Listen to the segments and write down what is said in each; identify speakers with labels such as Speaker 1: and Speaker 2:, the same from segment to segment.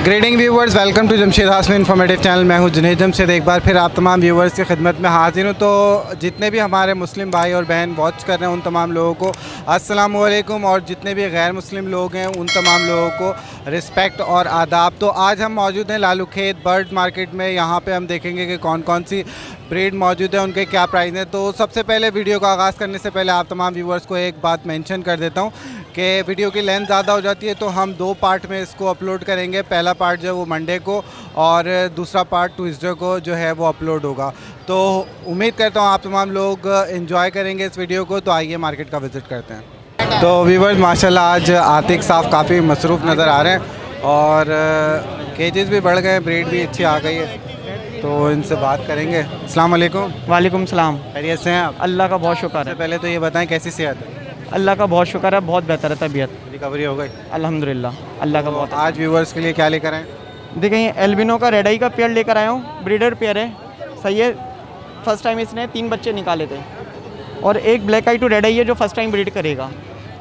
Speaker 1: Grading viewers, welcome to Jamshed Hashmi informative channel. मैं हूं जुनैद जमशेद। एक बार फिर आप तमाम व्यूवर्स की खिदमत में हाजिर हूं। तो जितने भी हमारे मुस्लिम भाई और बहन वॉच कर रहे हैं उन तमाम लोगों को अस्सलाम वालेकुम, और जितने भी गैर मुस्लिम लोग हैं उन तमाम लोगों को रिस्पेक्ट और आदाब। तो आज हम मौजूद हैं लालू खेत बर्ड मार्केट में। यहाँ पे हम देखेंगे कि कौन कौन सी ब्रीड मौजूद है, उनके क्या प्राइस हैं। तो सबसे पहले वीडियो का आगाज़ करने से पहले आप तमाम व्यूवर्स को एक बात मेंशन कर देता हूँ कि वीडियो की लेंथ ज़्यादा हो जाती है, तो हम 2 पार्ट में इसको अपलोड करेंगे। पहला पार्ट जो है वो मंडे को और दूसरा पार्ट ट्यूसडे को जो है वो अपलोड होगा। तो उम्मीद करता हूँ आप तमाम लोग एंजॉय करेंगे इस वीडियो को। तो आइए मार्केट का विज़िट करते हैं। तो व्यूवर्स, माशाल्लाह आज आतिक साहब काफ़ी मसरूफ़ नज़र आ रहे हैं और केजेस भी बढ़ गए, ब्रीड भी अच्छी आ गई है। तो इनसे बात करेंगे। अस्सलाम वालेकुम।
Speaker 2: वालेकुम सलाम।
Speaker 1: खैरियत से हैं आप?
Speaker 2: अल्लाह का बहुत शुक्र
Speaker 1: सबसे
Speaker 2: है।
Speaker 1: पहले तो ये बताएं कैसी सेहत है?
Speaker 2: अल्लाह का बहुत शुक्र है, बहुत बेहतर है तबीयत,
Speaker 1: रिकवरी हो गई
Speaker 2: अल्हम्दुलिल्लाह। अल्लाह का बहुत।
Speaker 1: आज व्यूवर्स के लिए क्या लेकर आए?
Speaker 2: देखिए, ये एल्बिनो का रेड आई का पेयर लेकर आया हूँ। ब्रीडर पेयर है, सही है। फर्स्ट टाइम इसने 3 बच्चे निकाले थे और एक ब्लैक आई टू रेड आई है जो फर्स्ट टाइम ब्रीड करेगा।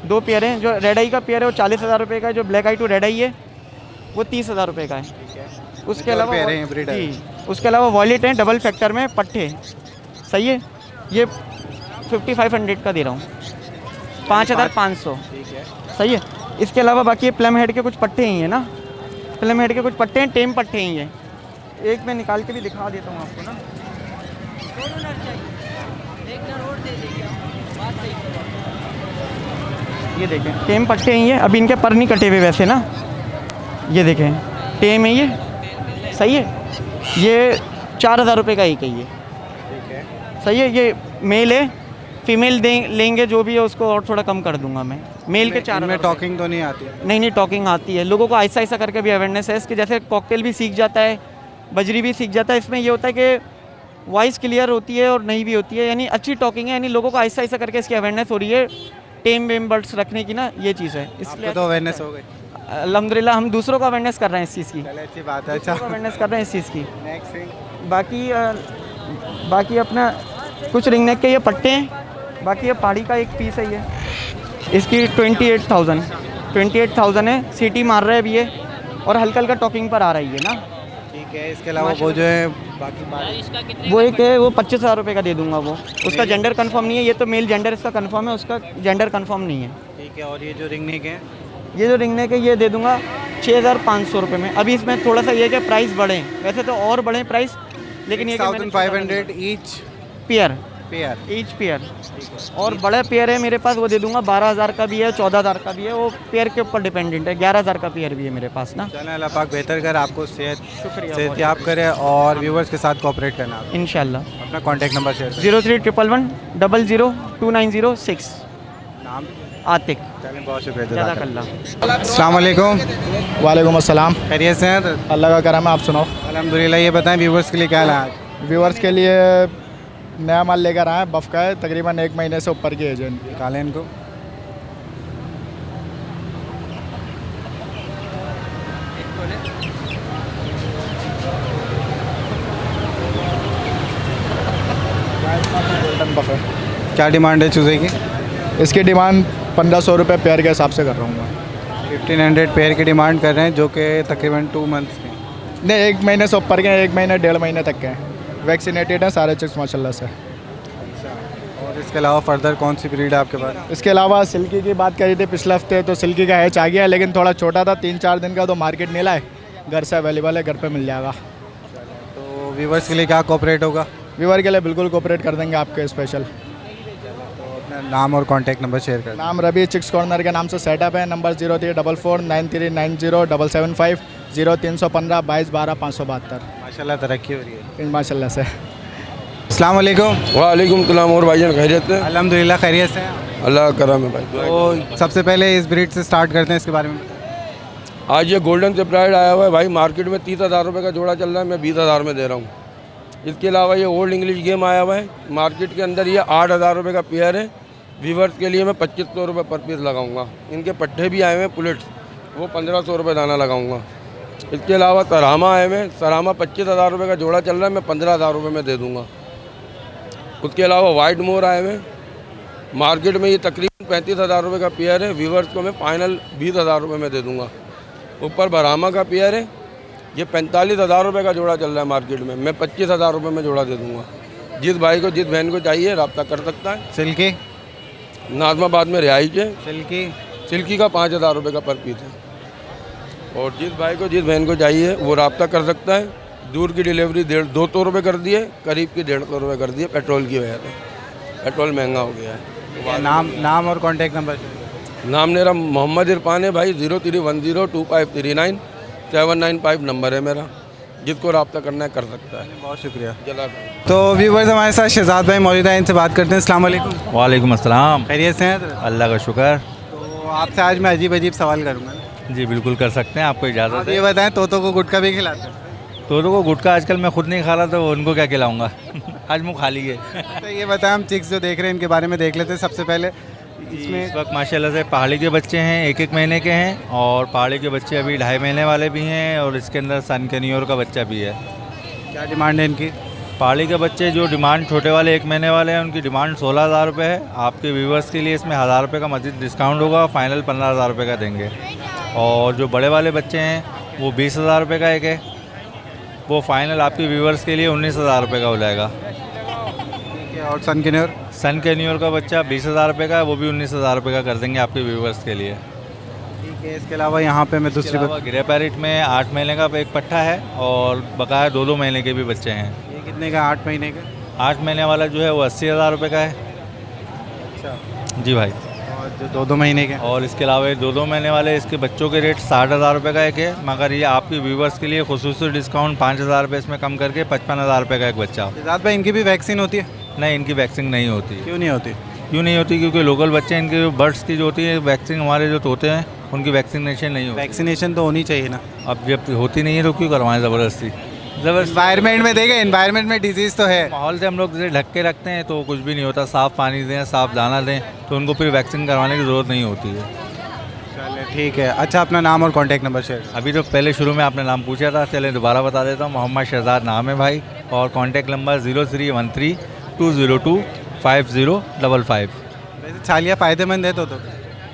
Speaker 2: 2 पेयर हैं। जो रेड आई का पेयर है वो 40,000 रुपये का है, जो ब्लैक आई टू रेड आई है वो 30,000 रुपये का है। उसके अलावा
Speaker 1: पेयर हैं ब्रीडर?
Speaker 2: जी, उसके अलावा वॉलेट हैं डबल फैक्टर में पट्टे, सही है। ये 5500 का दे रहा हूँ, 5500, सही है। इसके अलावा बाकी ये प्लम हेड के कुछ पट्टे ही हैं ना, प्लम हेड के कुछ पट्टे हैं, टेम पट्टे ही हैं। एक मैं निकाल के भी दिखा देता हूँ आपको ना। ये देखें, टेम पट्टे ही हैं। अभी इनके पर नहीं कटे हुए वैसे ना। ये देखें, टेम है ये, सही है। ये 4000 रुपये का एक है ये, सही है। ये मेल है, फीमेल लेंगे जो भी है उसको और थोड़ा कम कर दूंगा मैं। मेल के 4
Speaker 1: में टॉकिंग तो नहीं आती?
Speaker 2: नहीं, टॉकिंग आती है। लोगों को ऐसा ऐसा करके भी अवेयरनेस है इसके। जैसे कॉकटेल भी सीख जाता है, बजरी भी सीख जाता है। इसमें ये होता है कि वॉइस क्लियर होती है और नहीं भी होती है, यानी अच्छी टॉकिंग है। यानी लोगों को ऐसा ऐसा करके इसकी अवेयरनेस हो रही है, टेम वेम बर्ड्स रखने की ना, ये चीज़ है। इसलिए
Speaker 1: तो अवेयरनेस हो गई
Speaker 2: अल्हम्दुलिल्लाह। हम दूसरों को अवेयरनेस कर रहे हैं इस चीज़ की।
Speaker 1: अच्छी बात है।
Speaker 2: दूसरों को अवेयरनेस कर रहे हैं इस चीज़ की।
Speaker 1: नेक्स्ट
Speaker 2: बाकी अपना कुछ रिंग नेक के ये पट्टे हैं। बाकी ये पहाड़ी का एक पीस है ये, इसकी 28,000 है। सीटी मार रहा है अभी ये और हल्का हल्का टॉकिंग पर आ रही है ना।
Speaker 1: ठीक है। इसके अलावा वो जो है बाकी
Speaker 2: वो एक है, वो 25,000 रुपये का दे दूंगा। वो उसका जेंडर कंफर्म नहीं है। ये तो मेल जेंडर इसका कंफर्म है, उसका जेंडर कंफर्म नहीं है।
Speaker 1: ठीक है। और ये जो रिंग नेक है?
Speaker 2: ये जो रिंग नेक है ये दे दूंगा 6500 रुपये में। अभी इसमें थोड़ा सा ये कि प्राइस बढ़े, वैसे तो और बढ़े प्राइस, लेकिन ये
Speaker 1: 1500 each
Speaker 2: pair,
Speaker 1: pair.
Speaker 2: Each pair. और बड़ा पेयर है मेरे पास, वो दे दूंगा 12,000 का भी है, 14,000 का भी है। वो पेयर के ऊपर डिपेंडेंट है। 11,000 का पेयर भी है मेरे पास ना।
Speaker 1: चलें, अल्लाह पाक बेहतर कर, आपको
Speaker 2: शुक्रिया,
Speaker 1: सेहतियाब करे और व्यूवर्स के साथ कोऑपरेट करना।
Speaker 2: इंशाल्लाह।
Speaker 1: अपना कॉन्टैक्ट नंबर शेयर करें।
Speaker 2: 0311 002906।
Speaker 1: नाम?
Speaker 2: आतिक।
Speaker 1: चलें, बहुत शुक्रिया,
Speaker 2: जज़ाकल्लाह।
Speaker 1: अस्सलाम वालेकुम।
Speaker 3: वालेकुम अस्सलाम।
Speaker 1: खैरियत से हैं?
Speaker 3: अल्लाह का करम है, आप सुनाओ।
Speaker 1: अल्हम्दुलिल्लाह। ये बताएं व्यूवर्स के लिए क्या लाया?
Speaker 3: व्यूअर्स के लिए नया माल लेकर आए हैं, बफ का है, तकरीबन 1 महीने से ऊपर की एजेंट।
Speaker 1: निकालें इनको।
Speaker 3: गोल्डन बफ है।
Speaker 1: क्या डिमांड है चूज़े की?
Speaker 3: इसकी डिमांड 1500 रुपये पेयर के हिसाब से कर रहा हूँ मैं।
Speaker 1: 1500 पेयर की डिमांड कर रहे हैं, जो कि तकरीबन 2 मंथ्स के।
Speaker 3: नहीं, 1 महीने से ऊपर के हैं, 1 महीने 1.5 महीने तक के हैं। वैक्सीनेटेड हैं सारे चिक्स माशाल्लाह से।
Speaker 1: और इसके अलावा फर्दर कौन सी ब्रीड है आपके पास?
Speaker 3: इसके अलावा सिल्की की बात करी थी पिछले हफ्ते, तो सिल्की का हैच आ गया, लेकिन थोड़ा छोटा था, 3-4 दिन का, तो मार्केट नहीं लाए। घर से अवेलेबल है, घर पे मिल जाएगा।
Speaker 1: तो व्यूवर्स के लिए क्या कोऑपरेट होगा?
Speaker 3: व्यूअर के लिए बिल्कुल कोऑपरेट कर देंगे आपके स्पेशल।
Speaker 1: अपना नाम और कॉन्टैक्ट नंबर शेयर कर।
Speaker 3: नाम रबी चिक्स कॉर्नर के नाम से सेटअप है। नंबर 034493900755 0315 22 12 572।
Speaker 1: माशाल्लाह तरक्की हो रही है
Speaker 3: माशाल्लाह से।
Speaker 1: अस्सलाम वालेकुम।
Speaker 4: वालेकुम सलाम। और भाईजान खैरियत है?
Speaker 1: अल्हम्दुलिल्लाह खैरियत से हैं।
Speaker 4: अल्लाह का करम है भाई।
Speaker 1: तो सबसे पहले इस ब्रीड से स्टार्ट करते हैं, इसके बारे में।
Speaker 4: आज ये गोल्डन सेपराइड आया हुआ है भाई, मार्केट में 30,000 रुपये का जोड़ा चल रहा है, मैं 20,000 में दे रहा हूँ। इसके अलावा ये ओल्ड इंग्लिश गेम आया हुआ है, मार्केट के अंदर ये 8,000 रुपये का पेयर है। व्यूवर्स के लिए मैं 2500 रुपये पर पीस लगाऊंगा। इनके पट्टे भी आए हुए हैं पुलेट्स, वो 1500 रुपये दाना लगाऊंगा। इसके अलावा सरामा आए हुए हैं, सरामा 25,000 रुपये का जोड़ा चल रहा है, मैं 15,000 रुपये में दे दूँगा। उसके अलावा वाइट मोर आए हुए हैं, मार्केट में ये तकरीबन 35,000 रुपये का पेयर है। व्यूवर्स को मैं फाइनल 20,000 रुपये में दे दूँगा। ऊपर बरामा का पेयर है, ये 45,000 रुपये का जोड़ा चल रहा है मार्केट में, मैं 25,000 रुपये में जोड़ा दे दूँगा। जिस भाई को जिस बहन को चाहिए रब्ता कर सकता है।
Speaker 1: सिल्की
Speaker 4: नाजमाबाद में रिहाइश है।
Speaker 1: सिल्की
Speaker 4: सिल्की का 5,000 रुपये का पर पीस है। और जिस भाई को जिस बहन को चाहिए वो रब्ता कर सकता है। दूर की डिलीवरी 200 रुपये कर दिए, करीब की 150 रुपये कर दिए पेट्रोल की वजह से। पेट्रोल महंगा हो गया है।
Speaker 1: नाम और कॉन्टैक्ट नंबर?
Speaker 4: नाम मेरा मोहम्मद इरफान है भाई। 03102539 795 नंबर है मेरा। जिसको रब्ता करना है कर सकता है।
Speaker 1: बहुत शुक्रिया।
Speaker 4: जला
Speaker 1: तो व्यूवर्स हमारे साथ शहजाद भाई मौजूद हैं, इनसे बात करते हैं। अस्सलाम वालेकुम।
Speaker 5: वालेकुम अस्सलाम।
Speaker 1: खैरियत से हैं?
Speaker 5: अल्लाह का शुक्र।
Speaker 1: तो आपसे आज मैं अजीब अजीब सवाल करूँगा।
Speaker 5: जी बिल्कुल कर सकते हैं, आपको
Speaker 1: आप
Speaker 5: इजाज़त
Speaker 1: ये
Speaker 5: है।
Speaker 1: बताएं, तोतों को गुटखा भी खिलाते हैं?
Speaker 5: तोतों को गुटखा आजकल मैं खुद नहीं खा रहा, तो उनको क्या खिलाऊंगा। आज मुँह खाली है।
Speaker 1: तो ये बताएं, हम चिक्स जो देख रहे हैं इनके बारे में देख लेते हैं सबसे पहले।
Speaker 5: इसमें इस वक्त माशाल्लाह से पहाड़ी के बच्चे हैं, 1-1 महीने के हैं, और पहाड़ी के बच्चे अभी 2.5 महीने वाले भी हैं, और इसके अंदर सन कैनियोर का बच्चा भी है।
Speaker 1: क्या डिमांड है इनकी?
Speaker 5: पहाड़ी के बच्चे जो डिमांड छोटे वाले 1 महीने वाले हैं, उनकी डिमांड 16,000 रुपये है। आपके व्यूवर्स के लिए इसमें 1,000 रुपये का मज़ीद डिस्काउंट होगा, फाइनल 15,000 रुपये का देंगे। और जो बड़े वाले बच्चे हैं वो 20,000 रुपये का एक है, वो फाइनल आपके व्यूवर्स के लिए 19,000 रुपये का हो जाएगा।
Speaker 1: ठीक है। और सन कैनियोर?
Speaker 5: सन कैनियोर का बच्चा 20,000 रुपये का है, वो भी 19,000 रुपये का कर देंगे आपके व्यूवर्स के लिए।
Speaker 1: ठीक है। इसके अलावा यहाँ पे मैं दूसरी बात,
Speaker 5: ग्रे पैरेट में 8 महीने का एक पट्टा है, और बकाया 2-2 महीने के भी बच्चे हैं।
Speaker 1: ये कितने का? 8 महीने का?
Speaker 5: 8 महीने वाला जो है वो 80,000 रुपये का है।
Speaker 1: अच्छा।
Speaker 5: जी भाई।
Speaker 1: और जो 2-2 महीने के?
Speaker 5: और इसके अलावा 2-2 महीने वाले इसके बच्चों के रेट 60,000 रुपये का एक है, मगर ये आपके व्यूवर्स के लिए खुसूसी डिस्काउंट 5,000 रुपये इसमें कम करके 55,000 रुपये का एक बच्चा।
Speaker 1: शहजाद भाई, इनकी भी वैक्सीन होती है?
Speaker 5: नहीं, इनकी वैक्सीन नहीं होती।
Speaker 1: क्यों नहीं होती?
Speaker 5: क्यों नहीं होती? क्योंकि लोकल बच्चे, इनके जो बर्ड्स की जो होती है वैक्सीन, हमारे जो तोते हैं उनकी वैक्सीनेशन नहीं होती।
Speaker 1: वैक्सीनेशन तो होनी चाहिए ना।
Speaker 5: अब जब होती नहीं है तो क्यों करवाएं ज़बरदस्ती?
Speaker 1: एनवायरनमेंट में देखें, एनवायरनमेंट में डिजीज़ तो है।
Speaker 5: माहौल से हम लोग जैसे ढक के रखते हैं तो कुछ भी नहीं होता। साफ़ पानी दें, साफ़ दाना दें, तो उनको फिर वैक्सीन करवाने की ज़रूरत नहीं होती है।
Speaker 1: चलिए ठीक है। अच्छा, अपना नाम और कॉन्टैक्ट नंबर शेयर?
Speaker 5: अभी तो पहले शुरू में आपने नाम पूछा था, चले दोबारा बता देता हूँ। मोहम्मद शहजाद नाम है भाई, और कॉन्टैक्ट नंबर 0313-202-5055।
Speaker 1: वैसे छालिया फ़ायदेमंद है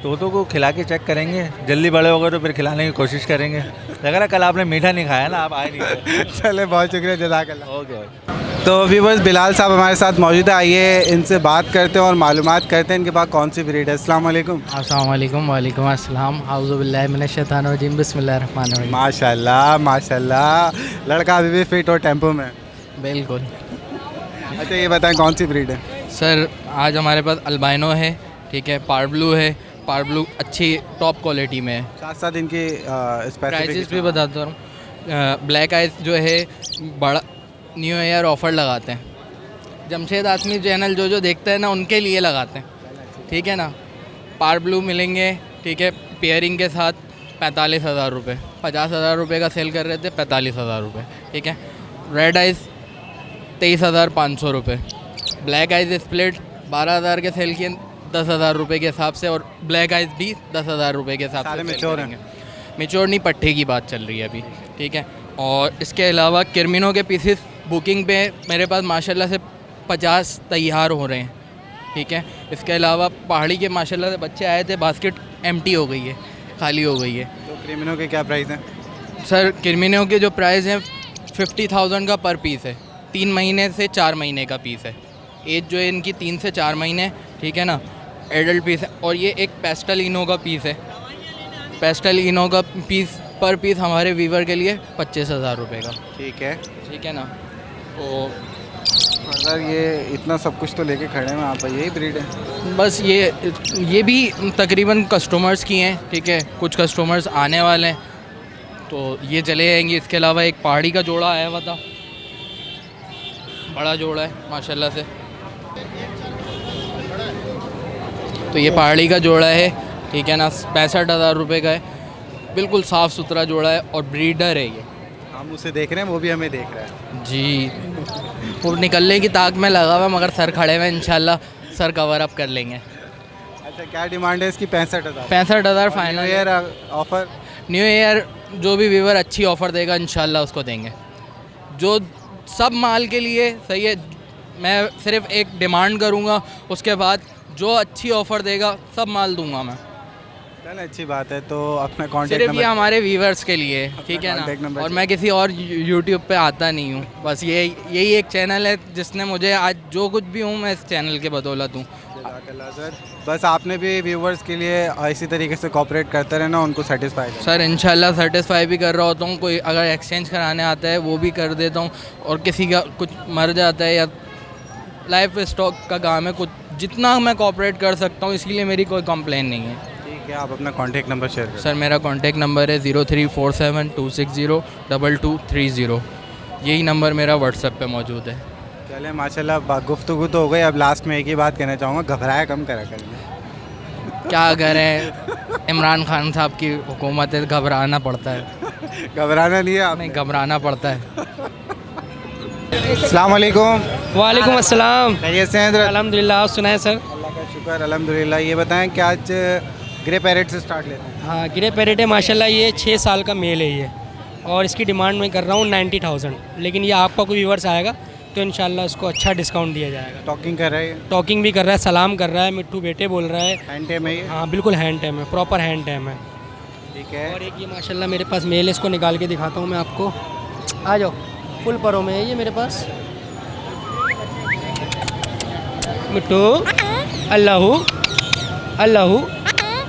Speaker 5: तोतों को खिला के चेक करेंगे, जल्दी बड़े हो गए तो फिर खिलाने की कोशिश करेंगे। लग रहा है कल आपने मीठा नहीं खाया ना, आप आए नहीं।
Speaker 1: चले, बहुत शुक्रिया, जज़ाकल्लाह।
Speaker 5: ओके भाई।
Speaker 1: तो व्यूवर्स, बिलाल साहब हमारे साथ मौजूद है, आइए इनसे बात करते हैं और मालूमात करते हैं इनके पास कौन सी ब्रीड है। अस्सलाम वालेकुम।
Speaker 6: अस्सलाम वालेकुम। वालेकुम अस्सलाम। औज़ु बिल्लाहि मिनश शैतानिर रजीम। बिस्मिल्लाहिर रहमानिर रहीम।
Speaker 1: माशाल्लाह माशाल्लाह, लड़का अभी भी फिट और टेम्पो में।
Speaker 6: बिल्कुल।
Speaker 1: अच्छा, ये बताएं कौन सी ब्रीड है?
Speaker 6: सर आज हमारे पास अल्बाइनो है, ठीक है, पार ब्लू है। पार ब्लू अच्छी टॉप क्वालिटी में है।
Speaker 1: साथ साथ इनकी
Speaker 6: प्राइजेस भी बताता हूँ। ब्लैक आइज जो है बड़ा न्यू ईयर ऑफ़र लगाते हैं। जमशेद आसमी चैनल जो देखते हैं ना, उनके लिए लगाते हैं, ठीक है ना। पार ब्लू मिलेंगे, ठीक है, पेयरिंग के साथ 45,000 रुपये। 50,000 रुपये का सेल कर रहे थे, 45,000 रुपये, ठीक है। रेड आइज 23,500 रुपये। ब्लैक आइज स्प्लिट 12,000 के सेल किए 10,000 रुपये के हिसाब से, और ब्लैक आइज भी 10,000 रुपये के हिसाब से
Speaker 1: मैच्योर हैं।
Speaker 6: मैच्योर नहीं, पट्टे की बात चल रही है अभी, ठीक है। और इसके अलावा किरमिनों के पीसेस बुकिंग पे मेरे पास माशाल्लाह से 50 तैयार हो रहे हैं, ठीक है। इसके अलावा पहाड़ी के माशाल्लाह से बच्चे आए थे, बास्केट एम्प्टी हो गई है, खाली हो गई है।
Speaker 1: तो क्रिमिनों के क्या प्राइस हैं?
Speaker 6: सर किरमिनों के जो प्राइस हैं 50,000 का पर पीस है। 3 महीने से 4 महीने का पीस है। एज जो है इनकी 3 से 4 महीने, ठीक है ना, एडल्ट पीस है। और ये एक पेस्टल इनो का पीस है। पेस्टल इनो का पीस पर पीस हमारे वीवर के लिए 25,000 रुपये का,
Speaker 1: ठीक है।
Speaker 6: ठीक है ना। तो
Speaker 1: सर ये इतना सब कुछ तो लेके खड़े हैं आप, यही ब्रीड है?
Speaker 6: बस ये भी तकरीबन कस्टमर्स की हैं, ठीक है। कुछ कस्टमर्स आने वाले हैं तो ये चले जाएंगे। इसके अलावा एक पहाड़ी का जोड़ा आया हुआ था, बड़ा जोड़ा है माशाल्लाह से। तो ये पहाड़ी का जोड़ा है, ठीक है ना, 65,000 रुपये का है। बिल्कुल साफ़ सुथरा जोड़ा है और ब्रीडर है ये।
Speaker 1: हम उसे देख रहे हैं, वो भी हमें देख रहा है
Speaker 6: जी। वो निकलने की ताक में लगा हुआ, मगर सर खड़े हुए, इंशाल्लाह सर कवर अप कर लेंगे।
Speaker 1: अच्छा, क्या डिमांड है इसकी? 65,000।
Speaker 6: 65,000 final
Speaker 1: year offer?
Speaker 6: New year जो भी व्यूवर अच्छी ऑफ़र देगा इंशाल्लाह उसको देंगे। जो सब माल के लिए सही है, मैं सिर्फ एक डिमांड करूँगा, उसके बाद जो अच्छी ऑफ़र देगा सब माल दूंगा मैं।
Speaker 1: चलो अच्छी बात है। तो अपना कॉन्टैक्ट
Speaker 6: सिर्फ ये
Speaker 1: नंबर
Speaker 6: हमारे व्यूवर्स के लिए, ठीक है
Speaker 1: contact
Speaker 6: ना।
Speaker 1: number
Speaker 6: और मैं किसी और यूट्यूब पे आता नहीं हूँ, बस यही एक चैनल है जिसने मुझे आज जो कुछ भी हूँ मैं इस चैनल के बदौलत हूँ।
Speaker 1: जज़ाकल्लाह सर। बस आपने भी व्यूवर्स के लिए इसी तरीके से कोऑपरेट करते रहना, उनको सेटिस्फाई करना।
Speaker 6: सर इंशाल्लाह सेटिस्फाई भी कर रहा होता हूँ, कोई अगर एक्सचेंज कराने आता है वो भी कर देता हूँ, और किसी का कुछ मर जाता है या लाइफ स्टॉक का काम है, कुछ जितना मैं कोऑपरेट कर सकता हूँ, इसलिए मेरी कोई कंप्लेन नहीं है।
Speaker 1: ठीक है, आप अपना कॉन्टैक्ट नंबर शेयर करें।
Speaker 6: सर मेरा कॉन्टैक्ट नंबर है 034726022230। यही नंबर मेरा व्हाट्सएप पे मौजूद है।
Speaker 1: चले माशाल्लाह, गुफ्तगू तो हो गई। अब लास्ट में एक ही बात कहना चाहूँगा, घबराया कम करा करें।
Speaker 6: क्या करें, इमरान खान साहब की हुकूमत है, घबराना पड़ता है।
Speaker 1: घबराना नहीं है आप।
Speaker 6: नहीं, घबराना पड़ता है।
Speaker 1: अस्सलाम वालेकुम।
Speaker 7: वालेकुम अस्सलाम।
Speaker 1: खैरियत से हैं हज़रत?
Speaker 7: अल्हम्दुलिल्लाह, आप सुनाएं सर।
Speaker 1: अल्लाह का शुक्र अल्हम्दुलिल्लाह। ये बताएं कि आज ग्रे पैरेट से स्टार्ट लेते हैं।
Speaker 7: हाँ, ग्रे पैरेट है माशाल्लाह, ये 6 साल का मेल है ये, और इसकी डिमांड मैं कर रहा हूँ 90,000, लेकिन ये आपका कोई व्यूवर्स आएगा तो इंशाल्लाह उसको अच्छा डिस्काउंट दिया जाएगा।
Speaker 1: टॉकिंग कर रहे हैं,
Speaker 7: टॉकिंग भी कर रहा है, सलाम कर रहा है, मिट्टू बेटे बोल रहा है।
Speaker 1: हैंड टेम है ये?
Speaker 7: हाँ बिल्कुल हैंड टाइम है, प्रॉपर हैंड टाइम है।
Speaker 1: ठीक है।
Speaker 7: और एक ये माशाल्लाह मेरे पास मेल है, इसको निकाल के दिखाता हूँ मैं आपको। आ जाओ, फुल परों में है ये मेरे पास। मिट्टू अल्लाहू अल्लाहू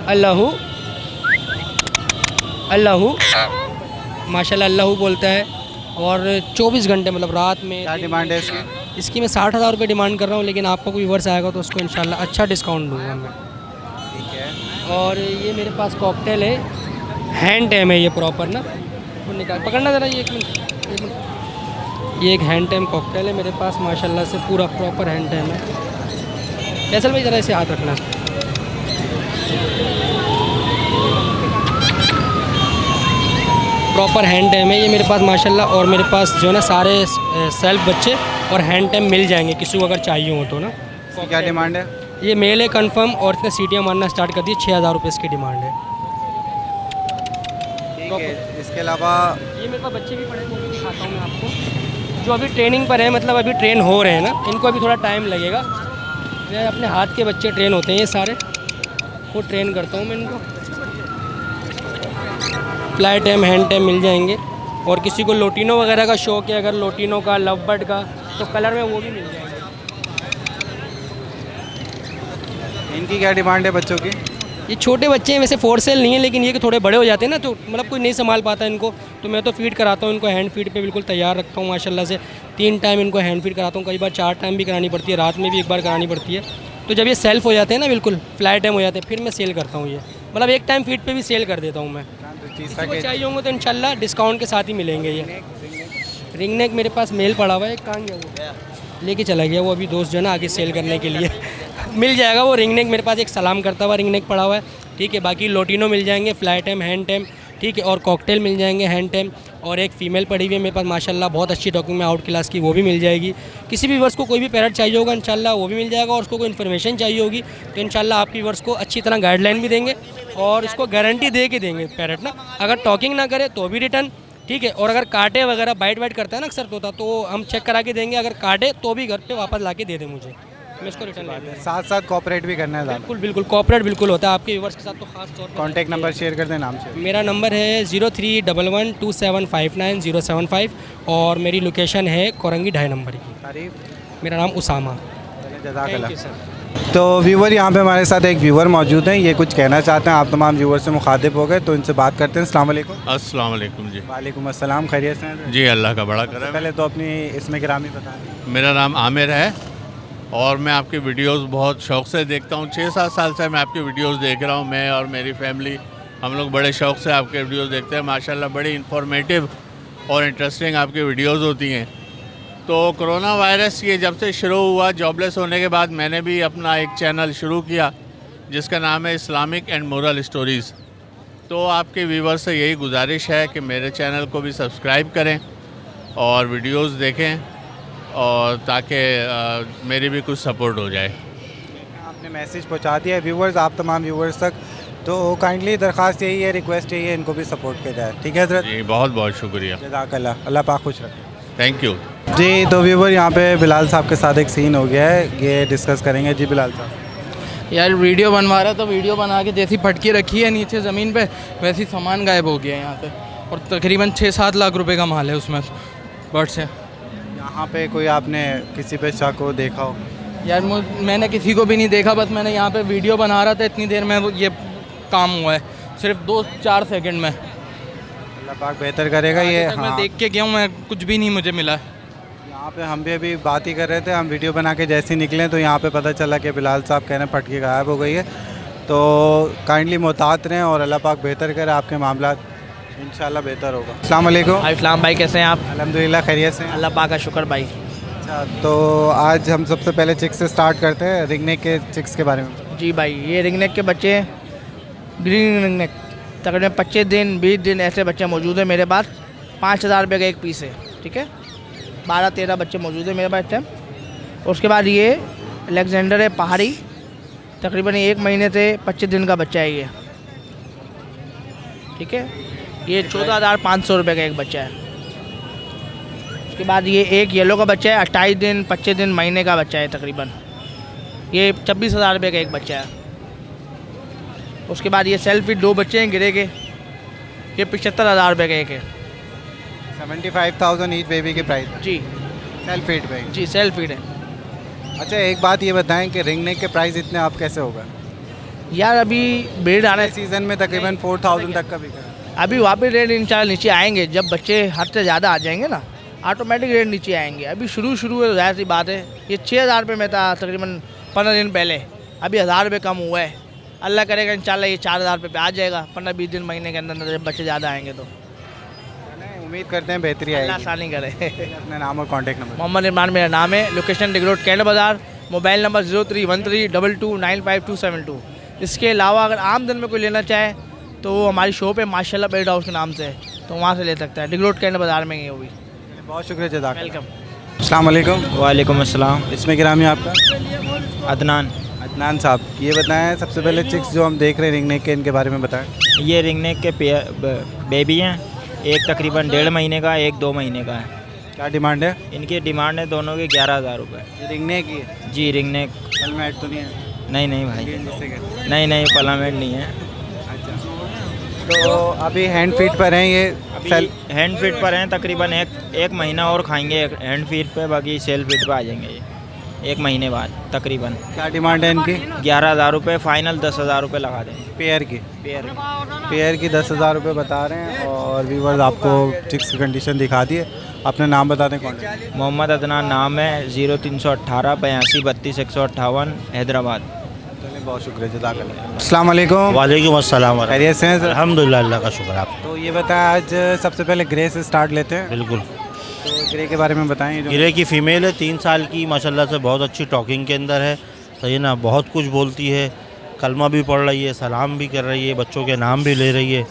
Speaker 7: अल्लाहू अल्लाहू माशाल्लाह अल्लाहू बोलता है, और 24 घंटे मतलब रात में।
Speaker 1: क्या डिमांड है इसकी?
Speaker 7: इसकी मैं 60,000 रुपये डिमांड कर रहा हूँ, लेकिन आपका कोई व्यूवर्स आएगा तो उसको इंशाल्लाह अच्छा डिस्काउंट दूंगा मैं।
Speaker 1: ठीक है।
Speaker 7: और ये मेरे पास कॉकटेल है, हैंड टाइम है ये प्रॉपर ना, वो निकाल पकड़ना ज़रा, ये एक मिनट। ये एक हैंड टाइम कॉकटेल है मेरे पास माशाल्लाह से, पूरा प्रॉपर हैंड टाइम है। फैसल भाई ज़रा इसे हाथ रखना। प्रॉपर हैंड टाइम है ये मेरे पास माशाल्लाह, और मेरे पास जो है ना सारे सेल्फ बच्चे और हैंड टाइम मिल जाएंगे किसी को अगर चाहिए हो तो ना।
Speaker 1: इसकी क्या डिमांड है?
Speaker 7: ये मेल है कन्फर्म, और इसने सीटियाँ मारना स्टार्ट कर दी। 6,000 रुपये इसकी डिमांड है।
Speaker 1: ठीक है। इसके अलावा
Speaker 7: ये मेरे पास बच्चे भी पढ़े, वो भी दिखाता हूँ मैं आपको, जो अभी ट्रेनिंग पर है, मतलब अभी ट्रेन हो रहे हैं ना, इनको अभी थोड़ा टाइम लगेगा। मैं अपने हाथ के बच्चे ट्रेन होते हैं ये सारे, वो ट्रेन करता हूँ मैं इनको। फ्लाई टाइम हैंड टाइम मिल जाएंगे, और किसी को लोटिनो वगैरह का शौक है, अगर लोटिनो का, लव बर्ड का, तो कलर में वो भी मिल जाएंगे।
Speaker 1: इनकी क्या डिमांड है बच्चों की?
Speaker 7: ये छोटे बच्चे हैं, वैसे फोर सेल नहीं है, लेकिन ये कि थोड़े बड़े हो जाते हैं ना, तो मतलब कोई नहीं संभाल पाता इनको, तो मैं तो फीड कराता हूँ इनको, हैंड फीड पे बिल्कुल तैयार रखता हूँ माशाल्लाह से। 3 टाइम इनको हैंड फीड कराता हूँ, कई बार 4 टाइम भी करानी पड़ती है, रात में भी एक बार करानी पड़ती है। तो जब ये सेल्फ हो जाते हैं ना, बिल्कुल फ्लाई टाइम हो जाते हैं, फिर मैं सेल करता हूँ ये, मतलब एक टाइम फीड पे भी सेल कर देता हूँ मैं। किसी को चाहिए होंगे तो इंशाल्लाह डिस्काउंट के साथ ही मिलेंगे ये। रिंग नेक मेरे पास मेल पड़ा हुआ है, कहाँ गया वो, लेके चला गया वो अभी दोस्त जो है ना आगे सेल करने के लिए। मिल जाएगा वो रिंग नेक मेरे पास, एक सलाम करता हुआ रिंग नेक पड़ा हुआ है। ठीक है, बाकी लोटिनो मिल जाएंगे, फ्लाई टाइम, हैंड टाइम, ठीक है, और कॉकटेल मिल जाएंगे हैंड टाइम। और एक फ़ीमेल पड़ी हुई है मेरे पास माशाल्लाह, बहुत अच्छी टॉकिंग में आउट क्लास की, वो भी मिल जाएगी। किसी भी वर्ष को कोई भी पैरट चाहिए होगा इंशाल्लाह वो भी मिल जाएगा, और उसको कोई इन्फॉर्मेशन चाहिए होगी तो इंशाल्लाह आपकी वर्ष को अच्छी तरह गाइडलाइन भी देंगे, और उसको गारंटी दे के देंगे पैरट ना। अगर टॉकिंग ना करे तो भी रिटर्न, ठीक है, और अगर काटे वगैरह बाइट वाइट करता है ना अक्सर तोता, तो हम चेक करा के देंगे, अगर काटे तो भी घर पे वापस ला के दे दें मुझे, मैं इसको रिटर्न ले लूँगा।
Speaker 1: साथ साथ कोऑपरेट भी करना है ज़्यादा।
Speaker 7: बिल्कुल बिल्कुल कॉपरेट बिल्कुल होता है आपके व्यूवर्स के साथ, तो खास तौर पर।
Speaker 1: कॉन्टैक्ट नंबर शेयर कर दें नाम से।
Speaker 7: मेरा नंबर है 03112759 और मेरी लोकेशन है कोरंगी 2.5 नंबर की।
Speaker 1: तारीफ।
Speaker 7: मेरा नाम उसामा।
Speaker 1: जज़ाकल्लाह। तो व्यूवर यहाँ पे हमारे साथ एक व्यूवर मौजूद हैं, ये कुछ कहना चाहते हैं, आप तमाम व्यूवर से मुखातिब हो गए तो इनसे बात करते हैं। अस्सलाम वालेकुम।
Speaker 8: अस्सलाम वालेकुम जी।
Speaker 1: वालेकुम अस्सलाम, खैरियत से हैं?
Speaker 8: जी अल्लाह का बड़ा करम।
Speaker 1: पहले तो अपनी इसमें गिरामी बताएं।
Speaker 8: मेरा नाम आमिर है और मैं आपकी वीडियोस बहुत शौक़ से देखता हूँ। 6-7 साल से मैं आपकी वीडियोस देख रहा हूँ। मैं और मेरी फैमिली हम लोग बड़े शौक़ से आपके वीडियोस देखते हैं। माशाल्लाह बड़ी इन्फॉर्मेटिव और इंटरेस्टिंग आपकी वीडियोस होती हैं। तो कोरोना वायरस ये जब से शुरू हुआ, जॉबलेस होने के बाद मैंने भी अपना एक चैनल शुरू किया जिसका नाम है इस्लामिक एंड मोरल स्टोरीज़। तो आपके व्यूवर्स से यही गुजारिश है कि मेरे चैनल को भी सब्सक्राइब करें और वीडियोस देखें, और ताकि मेरी भी कुछ सपोर्ट हो जाए।
Speaker 1: आपने मैसेज पहुंचा दिया है व्यूवर्स, आप तमाम व्यूवर्स तक, तो काइंडली दरख्वास्त यही है, रिक्वेस्ट यही है, इनको भी सपोर्ट किया जाए। ठीक है हज़रत?
Speaker 8: जी बहुत बहुत शुक्रिया।
Speaker 1: जज़ाकल्लाह, अल्लाह पाक खुश रखे।
Speaker 8: थैंक यू
Speaker 1: जी। तो व्यूवर यहाँ पे बिलाल साहब के साथ एक सीन हो गया है, ये डिस्कस करेंगे। जी बिलाल साहब।
Speaker 6: यार वीडियो बनवा रहा था, वीडियो बना के जैसी फटकी रखी है नीचे ज़मीन पे वैसी सामान गायब हो गया है यहाँ से, और तकरीबन 6-7 लाख रुपए का माल है उसमें बर्ड से।
Speaker 1: यहाँ पे कोई आपने किसी पे शक हो देखा हो?
Speaker 6: यार मैंने किसी को भी नहीं देखा, बस मैंने यहाँ पे वीडियो बना रहा था, इतनी देर में ये काम हुआ है, सिर्फ 2-4 सेकंड में।
Speaker 1: अल्लाह पाक बेहतर करेगा ये।
Speaker 6: मैं
Speaker 1: हाँ,
Speaker 6: देख के गया हूँ, मैं कुछ भी नहीं मुझे मिला।
Speaker 1: यहाँ पे हम भी अभी बात ही कर रहे थे, हम वीडियो बना के जैसे ही निकले तो यहाँ पे पता चला कि बिलाल साहब कह रहे हैं फटकी गायब हो गई है। तो काइंडली मोहतात रहें और अल्लाह पाक बेहतर करे आपके मामला, इंशाल्लाह बेहतर होगा। अस्सलाम वालेकुम।
Speaker 2: इस्लाम भाई कैसे हैं आप?
Speaker 1: अल्हम्दुलिल्लाह खैरियत से हैं।
Speaker 2: अल्लाह पाक का शुक्र भाई।
Speaker 1: अच्छा, तो आज हम सबसे पहले चिक्स से स्टार्ट करते हैं, रिंगनेक के चिक्स के बारे में।
Speaker 2: जी भाई, ये रिंगनेक के बच्चे हैं, ग्रीन रिंगनेक, तकरीबन 25 दिन 20 दिन ऐसे बच्चे मौजूद हैं मेरे पास। 5,000 रुपये का एक पीस है, ठीक है। 12-13 बच्चे मौजूद हैं मेरे पास टाइम। उसके बाद ये अलेक्जेंडर है पहाड़ी, तकरीबन 1 महीने से 25 दिन का बच्चा है ये, ठीक है। ये 14,500 रुपये का एक बच्चा है। उसके बाद ये एक येलो का बच्चा है, 28 दिन 25 दिन महीने का बच्चा है तकरीबन, ये 26,000 रुपये का एक बच्चा है। उसके बाद ये सेल्फ फीड 2 बच्चे हैं गिरे के, ये 75,000 रुपये का एक है।
Speaker 1: 75,000 ईच बेबी की प्राइस
Speaker 2: जी
Speaker 1: सेल्फ फीड पे।
Speaker 2: जी सेल्फ फीड है।
Speaker 1: अच्छा, एक बात ये बताएं कि रिंगनेक के प्राइस इतने आप कैसे होगा?
Speaker 2: यार अभी ब्रीड आने
Speaker 1: सीज़न में तकरीबन 4,000 तक का बिका है।
Speaker 2: अभी वापस रेट इंशाल्लाह नीचे आएंगे, जब बच्चे हद से ज़्यादा आ जाएंगे ना ऑटोमेटिक रेट नीचे आएंगे। अभी शुरू है, जाहिर सी बात है। ये 6,000 रुपये में था तकरीबन 15 दिन पहले, अभी 1,000 रुपये कम हुआ है। अल्लाह करेगा इंशाल्लाह ये 4,000 रुपये पे आ जाएगा 15-20 दिन महीने के अंदर, जब बच्चे ज़्यादा आएंगे तो
Speaker 1: उम्मीद करते हैं बेहतरी
Speaker 2: अल्लाह
Speaker 1: आएगी।
Speaker 2: आसानी करे।
Speaker 1: अपना नाम और कॉन्टैक्ट नंबर।
Speaker 2: मोहम्मद इमरान मेरा नाम है, लोकेशन रिंग रोड कैंट बाज़ार, मोबाइल नंबर 031322295272। इसके अलावा अगर आम दिन में कोई लेना चाहे तो हमारी शॉप है माशाल्लाह बेड हाउस के नाम से, तो वहाँ से ले सकता है, रिंग रोड कैंट बाज़ार में ही है वो भी।
Speaker 1: बहुत शुक्रिया, जज़ाक।
Speaker 2: वेलकम।
Speaker 1: अस्सलाम वालेकुम।
Speaker 9: वालेकुम अस्सलाम।
Speaker 1: इसमें गिरामी आपका?
Speaker 9: अदनान।
Speaker 1: अदनान साहब, ये बताएं सबसे पहले चिक्स जो हम देख रहे हैं रिंगनेक के, इनके बारे में बताएं।
Speaker 9: ये रिंगनेक के बेबी हैं, एक तकरीबन 1.5 महीने का, एक 2 महीने का है।
Speaker 1: क्या डिमांड है?
Speaker 9: इनकी डिमांड है दोनों की 11,000 रुपये।
Speaker 1: ये रिंगनेक ही है?
Speaker 9: जी रिंगनेक।
Speaker 1: हेलमेट तो नहीं है?
Speaker 9: नहीं भाई, नहीं पलामेट नहीं है।
Speaker 1: अच्छा, तो अभी हैंड फीड पर हैं ये?
Speaker 9: अभी हैंड फीड पर हैं, तकरीबन एक महीना और खाएंगे हैंड फीड पे, बाकी सेल फीड पे आ जाएंगे ये 1 महीने बाद तकरीबन।
Speaker 1: क्या डिमांड है इनकी?
Speaker 9: 11,000 रुपये, फाइनल 10,000 रुपये लगा देंगे
Speaker 1: पेयर की। पेयर की 10,000 रुपये बता रहे हैं। और व्यूवर्स आपको चिक्स की कंडीशन दिखा दिए। अपना नाम बता दें। कौन?
Speaker 9: मोहम्मद अदनान नाम है, 0318 82 32 158 हैदराबाद।
Speaker 1: बहुत शुक्रिया, जज़ाकल्लाह। अस्सलाम वालेकुम।
Speaker 10: वालेकुम अस्सलाम।
Speaker 1: खैरियत से हैं सर?
Speaker 10: अल्हम्दुलिल्लाह, अल्लाह का शुक्र। आप
Speaker 1: तो ये बताएं, आज सबसे पहले ग्रे से स्टार्ट लेते हैं।
Speaker 10: बिल्कुल।
Speaker 1: तो ग्रे के बारे में बताएं।
Speaker 10: गिरे की फ़ीमेल है, 3 साल की, माशाल्लाह से बहुत अच्छी टॉकिंग के अंदर है, सही है ना, बहुत कुछ बोलती है, कलमा भी पढ़ रही है, सलाम भी कर रही है, बच्चों के नाम भी ले रही है,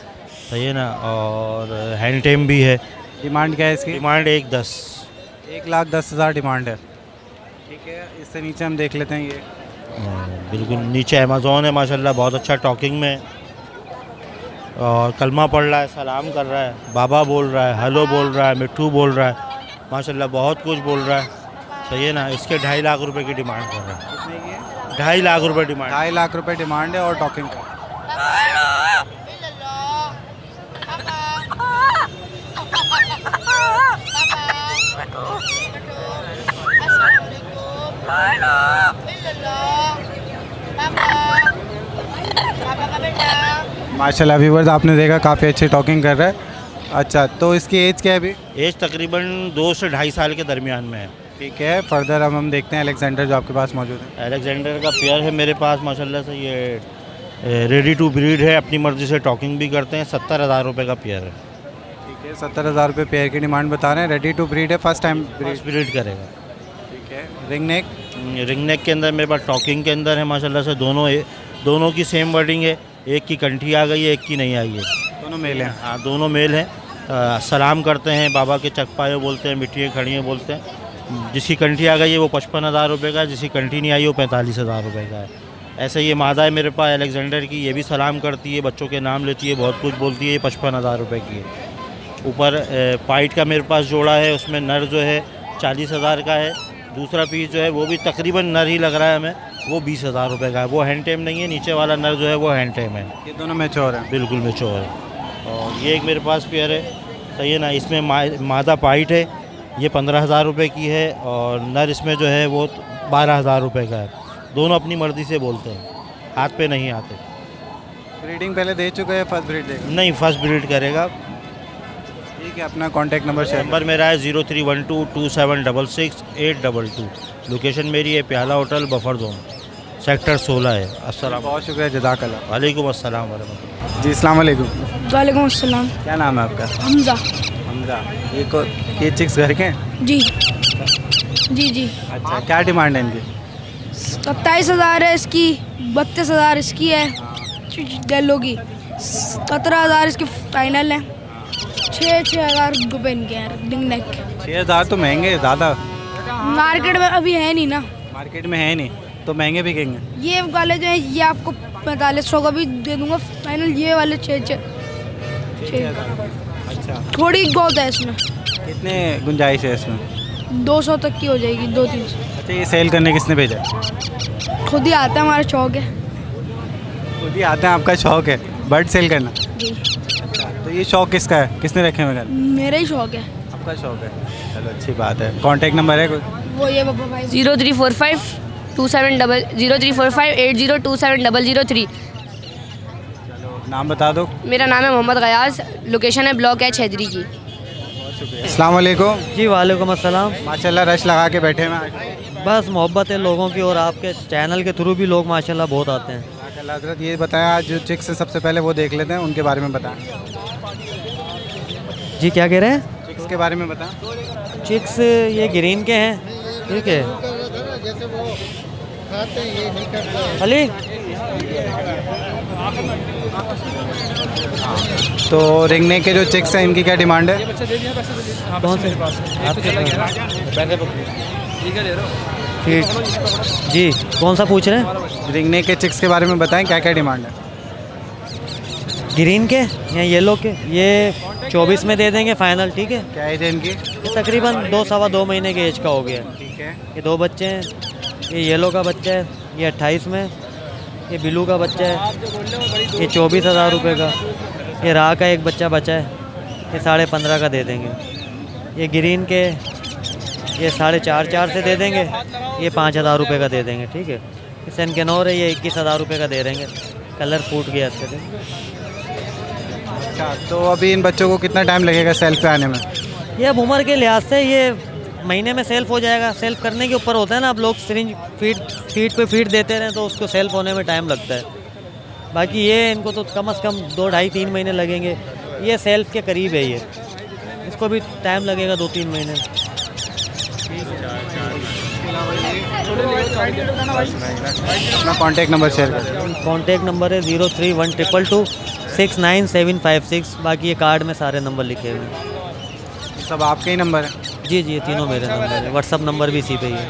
Speaker 10: सही है ना, और हैंड टेम भी है।
Speaker 1: डिमांड क्या है इसकी?
Speaker 10: डिमांड 1,10,000।
Speaker 1: 1,10,000 डिमांड है, ठीक है। इससे नीचे हम देख लेते हैं। ये
Speaker 10: बिल्कुल नीचे अमेज़ॉन है, माशाल्लाह बहुत अच्छा टॉकिंग में, और कलमा पढ़ रहा है, सलाम कर रहा है, बाबा बोल रहा है, हेलो बोल रहा है, मिट्ठू बोल रहा है, माशाल्लाह बहुत कुछ बोल रहा है, सही है ना। इसके 2.5 लाख रुपए की डिमांड कर रहा है। 2.5 लाख रुपए डिमांड।
Speaker 1: 2.5 लाख रुपए डिमांड है और टॉकिंग का। माशाल्लाह व्यूवर्स, आपने देखा काफ़ी अच्छी टॉकिंग कर रहा है। अच्छा, तो इसकी एज क्या है अभी?
Speaker 10: एज तकरीबन 2 से 2.5 साल के दरमियान में है।
Speaker 1: ठीक है। फर्दर अब हम देखते हैं अलेक्जेंडर जो आपके पास मौजूद है।
Speaker 10: अलेक्जेंडर का पेयर है मेरे पास, माशाल्लाह से ये रेडी टू ब्रीड है, अपनी मर्ज़ी से टॉकिंग भी करते हैं। 70,000 रुपये का पेयर है।
Speaker 1: ठीक है, 70,000 रुपये पेयर की डिमांड बता रहे हैं। रेडी टू ब्रीड है, फर्स्ट टाइम
Speaker 10: ब्रीड करेगा।
Speaker 1: ठीक है। रिंग नेक
Speaker 10: के अंदर मेरे पास टॉकिंग के अंदर है, माशाल्लाह से दोनों की सेम वर्डिंग है। एक की कंठी आ गई है, एक की नहीं आई है।
Speaker 1: दोनों मेल हैं?
Speaker 10: हाँ, दोनों मेल हैं। सलाम करते हैं, बाबा के चकपाए बोलते हैं, मिट्टियाँ खड़ियाँ बोलते हैं। जिसकी कंठी आ गई है वो 55,000 रुपये का है, जिसकी कंठी नहीं आई वो 45,000 रुपये का है। ऐसे ये मादा है मेरे पास अलेक्जेंडर की, ये भी सलाम करती है, बच्चों के नाम लेती है, बहुत कुछ बोलती है। ये 55,000 रुपये की है। ऊपर पाइट का मेरे पास जोड़ा है, उसमें नर जो है 40,000 का है। दूसरा पीस जो है वो भी तकरीबन नर ही लग रहा है हमें, वो 20,000 रुपये का है। वो हैंड टेम नहीं है, नीचे वाला नर जो है वो हैंड टेम है।
Speaker 1: ये दोनों मैच्योर हैं।
Speaker 10: बिल्कुल मैच्योर है। और ये एक मेरे पास पेयर है, सही है ना। इसमें मादा पाइट है, ये 15,000 रुपये की है। और नर इसमें जो है वो 12,000 रुपये का है। दोनों अपनी मर्ज़ी से बोलते हैं, हाथ पे नहीं आते।
Speaker 1: ब्रीडिंग पहले दे चुके हैं, फर्स्ट ब्रीड देगा?
Speaker 10: नहीं, फर्स्ट ब्रीड करेगा।
Speaker 1: ठीक है, अपना कॉन्टैक्ट नंबर शेयर।
Speaker 10: नंबर मेरा है 03122766 लोकेशन मेरी है प्याला होटल, बफर जोन, सेक्टर 16 है। अस्सलाम।
Speaker 1: बहुत शुक्रिया, जज़ाकल्लाह।
Speaker 10: वालेकुम अस्सलाम वरहमतुल्लाह।
Speaker 1: जी, अस्सलाम वालेकुम।
Speaker 11: वालेकुम अस्सलाम।
Speaker 1: क्या नाम है आपका?
Speaker 11: हमजा।
Speaker 1: हमजा। ये चिक्स घर के हैं?
Speaker 11: जी जी जी।
Speaker 1: अच्छा, क्या डिमांड है इनकी?
Speaker 11: 27,000 है इसकी, 32,000 इसकी है डेलो की, 17,000 इसके फाइनल है, 6,000 रुपये इनके हैं रिंग नेक।
Speaker 1: 6,000 तो महंगे ज़्यादा।
Speaker 11: मार्केट में अभी है नहीं ना।
Speaker 1: मार्केट में है नहीं तो महंगे बिकेंगे।
Speaker 11: ये वाले जो है ये आपको 4500 का भी दे दूंगा फाइनल। ये वाले 6,000।
Speaker 1: अच्छा,
Speaker 11: थोड़ी बहुत है इसमें।
Speaker 1: कितने गुंजाइश है इसमें?
Speaker 11: 200 तक की हो जाएगी, 200-300।
Speaker 1: अच्छा, ये सेल करने किसने भेजा?
Speaker 11: खुद ही आता है, हमारा शौक है।
Speaker 1: खुद ही आते हैं, आपका शौक है बर्ड सेल करना?
Speaker 11: जी।
Speaker 1: तो ये शौक किसका है, किसने रखे हुए घर?
Speaker 11: मेरा ही शौक है।
Speaker 1: आपका शौक है, चलो अच्छी बात है। कॉन्टैक्ट नंबर है कोई?
Speaker 11: वो ये बाबा भाई
Speaker 12: 0345270003।
Speaker 1: नाम बता दो।
Speaker 12: मेरा नाम है मोहम्मद गयास, लोकेशन है ब्लॉक है छैदरी की।
Speaker 1: अस्सलाम वालेकुम।
Speaker 13: जी वालेकुम अस्सलाम।
Speaker 1: माशाल्लाह रश लगा के बैठे हैं।
Speaker 13: बस मोहब्बत है लोगों की, और आपके चैनल के थ्रू भी लोग माशाल्लाह बहुत आते हैं।
Speaker 1: माशाल्लाह हज़रत, ये बताएं आज जो चिक्स से सबसे पहले वो देख लेते हैं, उनके बारे में बताएं।
Speaker 13: जी क्या कह रहे हैं?
Speaker 1: चिक्स के बारे में बताएं।
Speaker 13: चिक्स ये ग्रीन के हैं, ठीक है। अली
Speaker 1: तो रिंगने के जो चिक्स हैं इनकी क्या डिमांड है?
Speaker 13: कौन से? ठीक जी, कौन सा पूछ रहे हैं?
Speaker 1: रिंगने के चिक्स के बारे में बताएं, क्या क्या डिमांड है?
Speaker 13: ग्रीन के या येलो के? ये 24 में दे देंगे फाइनल, ठीक है।
Speaker 1: क्या एज है इनकी?
Speaker 13: ये तकरीबन 2-2.5 महीने के एज का हो गया।
Speaker 1: ठीक है।
Speaker 13: ये 2 बच्चे हैं, ये येलो का बच्चा है, ये 28 में, ये ब्लू का बच्चा है, ये 24,000 रुपये का, ये राह का एक बच्चा बचा है, ये 15.5 का दे देंगे। ये ग्रीन के ये 4.5 से दे देंगे, ये 5,000 रुपये का दे देंगे, ठीक है। ये सेनकेनोर है, ये 21,000 रुपये का दे देंगे, कलर फूट गया इसके दिन।
Speaker 1: अच्छा, तो अभी इन बच्चों को कितना टाइम लगेगा सेल्फ पे आने में?
Speaker 13: ये अब उम्र के लिहाज से ये महीने में सेल्फ हो जाएगा। सेल्फ करने के ऊपर होता है ना, अब लोग सिरिंज फीड पे फीड देते रहें तो उसको सेल्फ होने में टाइम लगता है। बाकी ये इनको तो कम से कम 2-2.5-3 महीने लगेंगे। ये सेल्फ के करीब है, ये इसको भी टाइम लगेगा 2-3 महीने।
Speaker 1: अपना कॉन्टैक्ट नंबर शेयर करें।
Speaker 13: कॉन्टैक्ट नंबर है 031222695756। बाकी ये कार्ड में सारे नंबर लिखे हुए हैं।
Speaker 1: सब आपके ही नंबर है?
Speaker 13: जी जी, ये तीनों मेरे नंबर है। व्हाट्सअप नंबर भी इसी पे ही है।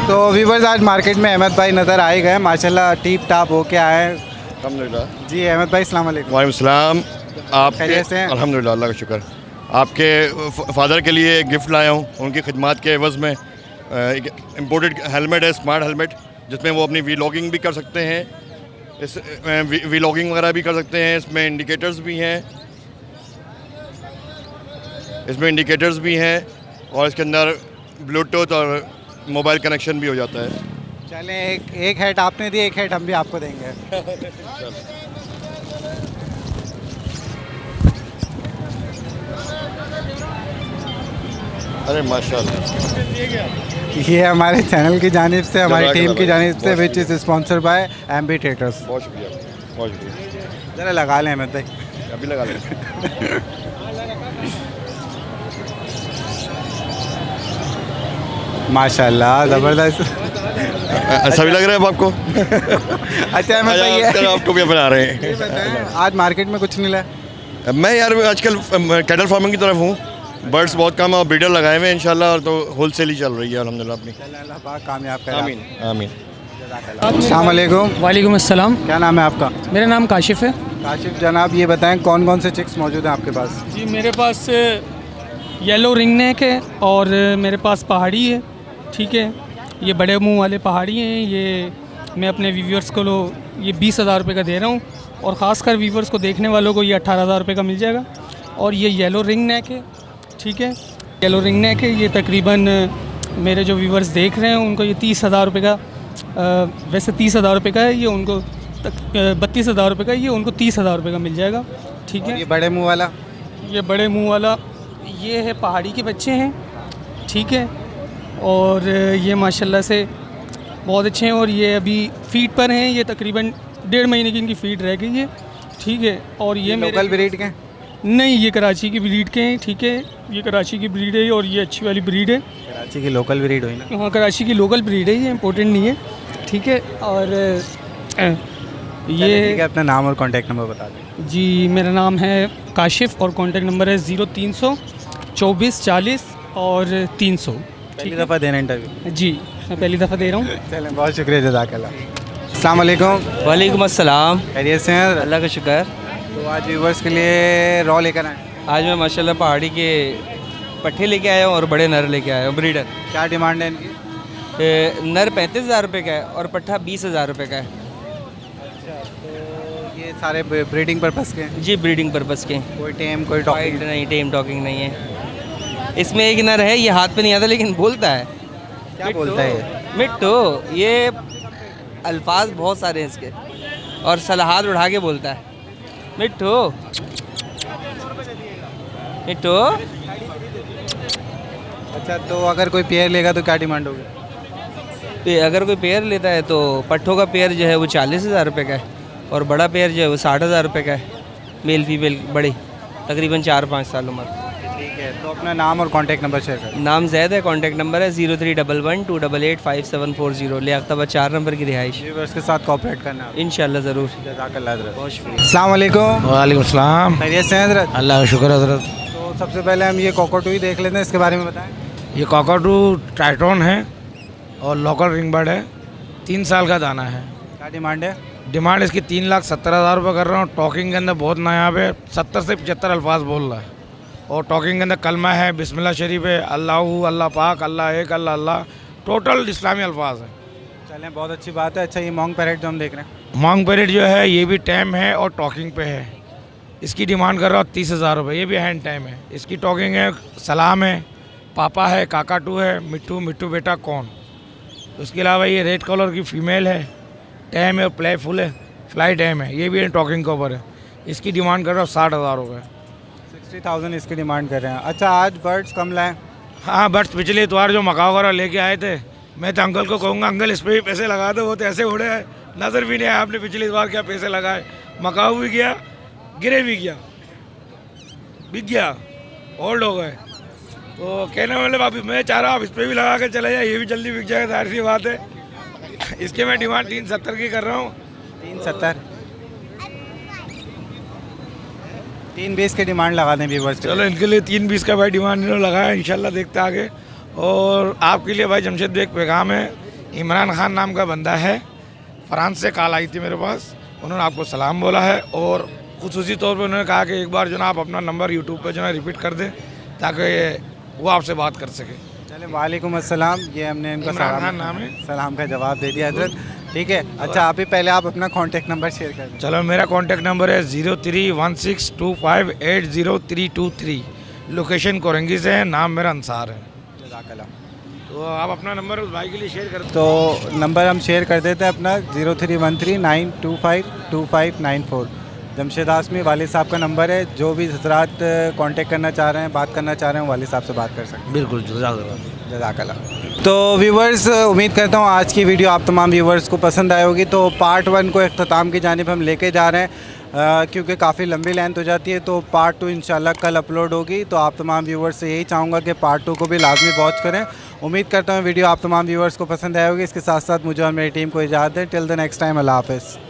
Speaker 1: तो व्यूवर्स, आज मार्केट में अहमद भाई नज़र आए गए, माशाल्लाह टीप टाप होके आए।
Speaker 14: अल्हम्दुलिल्लाह।
Speaker 1: जी अहमद भाई, अस्सलाम वालेकुम।
Speaker 14: वालेकुम सलाम। आप
Speaker 1: खैरियत से हैं?
Speaker 14: अल्हम्दुलिल्लाह, अल्लाह का शुक्र। आपके फादर के लिए गिफ्ट लाया हूँ, उनकी खिदमत के एवज़ में। एक इम्पोर्टेड हेलमेट है, स्मार्ट हेलमेट, जिसमें वो अपनी व्लॉगिंग भी कर सकते हैं, इस व्लॉगिंग वगैरह भी कर सकते हैं। इसमें इंडिकेटर्स भी हैं, और इसके अंदर ब्लूटूथ और मोबाइल कनेक्शन भी हो जाता है।
Speaker 1: चलें, एक हेड आपने दी, एक हेड हम भी आपको देंगे।
Speaker 14: अरे माशाल्लाह।
Speaker 1: ये हमारे चैनल की जानिब से, हमारी टीम की जानिब से, which is sponsor by MB traders.
Speaker 14: बहुत शुक्रिया, बहुत शुक्रिया।
Speaker 1: ज़रा लगा लें अहमद भाई,
Speaker 14: अभी लगा लें।
Speaker 1: माशाल्लाह ज़बरदस्त।
Speaker 14: अच्छा भी लग रहा है अब आपको?
Speaker 1: अच्छा अहमद भाई,
Speaker 14: आपको भी बना रहे हैं।
Speaker 1: आज मार्केट में कुछ नहीं लाया?
Speaker 14: मैं यार आजकल कैटल फार्मिंग की तरफ हूँ। बर्ड्स बहुत कम है और ब्रीडर लगाए हुए हैं इंशाल्लाह, तो होलसेल ही चल रही है अल्हम्दुलिल्लाह अपनी।
Speaker 1: अल्लाह पाक कामयाब करे।
Speaker 14: आमीन आमीन।
Speaker 1: अस्सलाम वालेकुम।
Speaker 15: वालेकुम अस्सलाम।
Speaker 1: क्या नाम है आपका?
Speaker 15: मेरा नाम काशिफ़ है।
Speaker 1: काशिफ जनाब, ये बताएं कौन कौन से चिक्स मौजूद हैं आपके पास?
Speaker 15: जी मेरे पास येलो रिंग नेक है, और मेरे पास पहाड़ी है, ठीक है, ये बड़े मुंह वाले पहाड़ी हैं। ये मैं अपने व्यूअर्स को ये 20,000 रुपये का दे रहा हूँ, और ख़ासकर व्यूअर्स को देखने वालों को ये 18,000 रुपये का मिल जाएगा। और ये येलो रिंग नेक है, ठीक है, येलो रिंग नेक है। ये तकरीबन मेरे जो व्यूअर्स देख रहे हैं उनको ये 30,000 रुपये का, वैसे 30,000 रुपये का है, ये उनको 32,000 रुपये का, ये उनको 30,000 रुपये का मिल जाएगा, ठीक है।
Speaker 1: ये बड़े मुँह वाला,
Speaker 15: ये बड़े मुंह वाला ये है पहाड़ी के बच्चे हैं, ठीक है। और ये माशाल्लाह से बहुत अच्छे हैं, और ये अभी फीड पर हैं। ये तकरीबन 1.5 महीने की इनकी फीड रह गई है, ठीक है। और ये
Speaker 1: लोकल ब्रीड के
Speaker 15: नहीं, ये कराची की ब्रीड के हैं, ठीक है। ये कराची की ब्रीड है, और ये अच्छी वाली ब्रीड है।
Speaker 1: कराची की लोकल ब्रीड हुई ना?
Speaker 15: हाँ, कराची की लोकल ब्रीड है, ये इम्पोर्टेंट नहीं है, ठीक है। और ये
Speaker 1: अपना नाम और कॉन्टैक्ट नंबर बता दें।
Speaker 15: जी, मेरा नाम है काशिफ और कॉन्टैक्ट नंबर है 0300 24 40 और 300।
Speaker 1: पहली दफ़ा देना इंटरव्यू?
Speaker 15: जी, मैं पहली दफ़ा दे रहा हूँ।
Speaker 1: चलें, बहुत शुक्रिया, जज़ाकल्लाह। अस्सलाम वालेकुम।
Speaker 16: वालेकुम अस्सलाम।
Speaker 1: खैरियत से हैं?
Speaker 16: अल्लाह का शुक्र।
Speaker 1: तो आज व्यूवर्स के लिए रॉ लेकर आए?
Speaker 16: आज मैं माशाल्लाह पहाड़ी के पट्ठे लेके आया हूँ और बड़े नर लेके आया हूँ, ब्रीडर।
Speaker 1: क्या डिमांड है इनकी?
Speaker 16: नर 35,000 रुपये का है और पट्ठा 20,000 रुपये का है।
Speaker 1: ये सारे ब्रीडिंग पर्पस के हैं?
Speaker 16: जी, ब्रीडिंग पर्पस के।
Speaker 1: कोई टेम, कोई टॉकिंग
Speaker 16: नहीं? टेम टॉकिंग नहीं है। इसमें एक नर है, ये हाथ पे नहीं आता लेकिन बोलता है।
Speaker 1: क्या बोलता है?
Speaker 16: मिट्टू। ये अल्फाज बहुत सारे हैं इसके, और सलाहात उठा के बोलता है, मिट्टू मिट्टू।
Speaker 1: अच्छा, तो अगर कोई पेयर लेगा तो क्या डिमांड होगी?
Speaker 16: तो अगर कोई पेयर लेता है तो पट्ठों का पेयर जो है वो 40,000 रुपये का है, और बड़ा पेयर जो है वो 60,000 रुपये का है। मेल फीमेल बड़ी, तकरीबन 4-5 साल उम्र।
Speaker 1: ठीक है, तो अपना नाम और कॉन्टैक्ट नंबर शेयर करें।
Speaker 16: नाम जैद है, कॉन्टैक्ट नंबर है 0311 288 5740। लियाकताबाद 4 नंबर की रिहाइश।
Speaker 1: व्यूअर्स के साथ कोऑपरेट करना
Speaker 16: इंशाल्लाह ज़रूर।
Speaker 1: जज़ाकल्लाह हज़रत।
Speaker 16: बहुत शुक्रिया।
Speaker 1: अस्सलाम वालेकुम।
Speaker 17: वालेकुम सलाम।
Speaker 1: खैरियत से हैं हज़रत?
Speaker 17: अल्लाह का शुक्र हज़रत।
Speaker 1: तो सबसे पहले हम ये कॉकटू ही देख लेते हैं, इसके बारे में बताएं।
Speaker 17: ये कॉकटू ट्राइटोन है और लोकल रिंग बर्ड है, 3 साल का दाना है।
Speaker 1: क्या डिमांड है?
Speaker 17: डिमांड इसकी 3,70,000 रुपये कर रहा हूँ। टॉकिंग के अंदर बहुत नायाब है, 70 से 75 अल्फाज बोल रहा है, और टॉकिंग के अंदर कलमा है, बिस्मिल्लाह शरीफ है, अल्लाहू, अल्लाह पाक, अल्लाह एक, अल्लाह अल्लाह, टोटल इस्लामी अल्फाज है।
Speaker 1: चलें, बहुत अच्छी बात है। अच्छा, ये मॉन्ग पैरेट जो हम देख रहे हैं?
Speaker 17: मॉन्ग पैरेट जो है ये भी टैम है और टॉकिंग पे है। इसकी डिमांड कर रहा हूँ 30,000 रुपये। ये भी हैंड टाइम है। इसकी टॉकिंग है, सलाम है, पापा है, काकाटू है, मिट्टू, मिट्टू बेटा कौन। उसके अलावा ये रेड कलर की फ़ीमेल है, टैम है और प्लेफुल है, फ्लाई टैम है। ये भी टॉकिंग के ऊपर है। इसकी डिमांड कर रहा हूँ 60,000 रुपये।
Speaker 1: 60,000 इसकी डिमांड कर रहे हैं। अच्छा, आज बर्ड्स कम लाएँ?
Speaker 17: हाँ, बर्ड्स पिछले इतवार जो मकाओ वगैरह लेके आए थे, मैं तो अंकल को कहूँगा अंकल इस पर भी पैसे लगा दो, वो तो ऐसे उड़े हैं, नज़र भी नहीं आया आपने पिछली बार क्या पैसे लगाए। मकाओ भी गया, गिरे भी गया, बिक गया, ओल्ड हो गए। तो कहने वाले अभी मैं चाह रहा हूँ आप इस पर भी लगा के चले जाए, ये भी जल्दी बिक जाएगा, जाहिर सी बात है। इसके मैं डिमांड 370 की कर रहा हूँ।
Speaker 1: 370? 320 की डिमांड लगा दें व्यूअर्स।
Speaker 17: चलो, इनके लिए 320 का भाई डिमांड इन्होंने लगाया, इंशाल्लाह देखते आगे। और आपके लिए भाई जमशेद भाई एक पैगाम है। इमरान खान नाम का बंदा है, फ्रांस से कॉल आई थी मेरे पास, उन्होंने आपको सलाम बोला है, और खुसूसी तौर पर उन्होंने कहा कि एक बार जो ना आप अपना नंबर यूट्यूब पर जो है रिपीट कर दें ताकि वो आपसे बात कर सके।
Speaker 1: चले, वालेकुम अस्सलाम। ये हमने इनको
Speaker 17: इमरान खान नाम है,
Speaker 1: सलाम का जवाब दे दिया हजरत, ठीक है। अच्छा, आप ही पहले आप अपना कॉन्टैक्ट नंबर शेयर कर दें।
Speaker 17: चलो, मेरा कॉन्टैक्ट नंबर है 031625802323। लोकेशन कोरंगी से है, नाम मेरा अंसार है। तो आप अपना नंबर उस भाई के लिए शेयर कर।
Speaker 1: तो नंबर हम शेयर कर देते हैं अपना 031392525594। जमशेद हाशमी वालिद साहब का नंबर है। जो भी हजरात कांटेक्ट करना चाह रहे हैं, बात करना चाह रहे हैं, वालिद साहब से बात कर सकते हैं।
Speaker 17: बिल्कुल,
Speaker 1: जज़ाकल्लाह। तो व्यूवर्स, उम्मीद करता हूँ आज की वीडियो आप तमाम व्यूवर्स को पसंद आई होगी। तो पार्ट 1 को इख्तिताम की जानिब हम लेके जा रहे हैं, क्योंकि काफ़ी लंबी लेंथ हो जाती है। तो पार्ट 2 इंशाल्लाह कल अपलोड होगी। तो आप तमाम व्यूवर्स से यही चाहूँगा कि पार्ट 2 को भी लाजमी वॉच करें। उम्मीद करता हूँ वीडियो आप तमाम व्यूवर्स को पसंद आई होगी। इसके साथ साथ मुझे और मेरी टीम को इजाज़त दें। टिल द नेक्स्ट टाइम, अल्लाह हाफ़िज़।